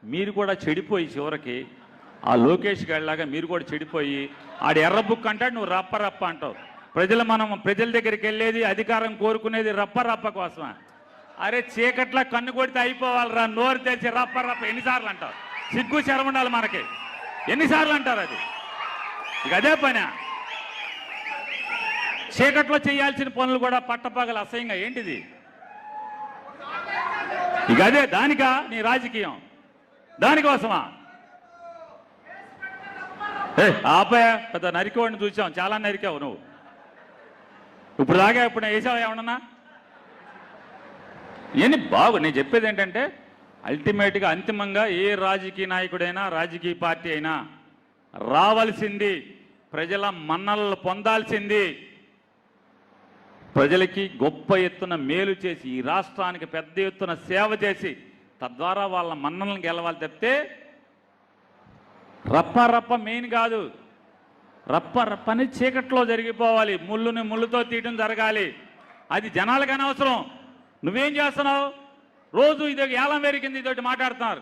మీరు కూడా చెడిపోయి చివరికి ఆ లోకేష్ గారిలాగా మీరు కూడా చెడిపోయి ఆడు ఎర్ర బుక్ అంటాడు, నువ్వు రప్ప రప్ప అంటావు. ప్రజల దగ్గరికి వెళ్ళేది అధికారం కోరుకునేది రప్ప రప్ప కోసమా? అరే చీకట్లా కన్ను కొడితే అయిపోవాలరా, నోరు తెచ్చి రప్ప రప్ప ఎన్నిసార్లు అంటావు? సిగ్గు శరం ఉండాలి మనకి, ఎన్నిసార్లు అంటారు? అది ఇక అదే పని. చీకట్లో చేయాల్సిన పనులు కూడా పట్టపగలు అసహ్యంగా ఏంటిది? ఇక అదే దానికా నీ రాజకీయం? దానికోసమా? ఆపయ పెద్ద నరికేవాడిని చూసాం, చాలా నరికావు నువ్వు. ఇప్పుడు దాకా ఇప్పుడు వేసావు ఏమన్నా? ఏంటి బాగు? నేను చెప్పేది ఏంటంటే అల్టిమేట్గా అంతిమంగా ఏ రాజకీయ నాయకుడైనా రాజకీయ పార్టీ అయినా రావాల్సింది, ప్రజల మన్ననలు పొందాల్సింది, ప్రజలకి గొప్ప ఎత్తున మేలు చేసి ఈ రాష్ట్రానికి పెద్ద ఎత్తున సేవ చేసి తద్వారా వాళ్ళ మన్ననలను గెలవాలి తప్పితే రప్ప రప్ప మెయిన్ కాదు. రప్ప రప్పని చీకట్లో జరిగిపోవాలి, ముళ్ళుని ముళ్ళుతో తీయడం జరగాలి. అది జనాలకు అనవసరం. నువ్వేం చేస్తున్నావు? రోజు ఇదొక ఏలం వేరికింది ఇదొకటి మాట్లాడుతున్నారు.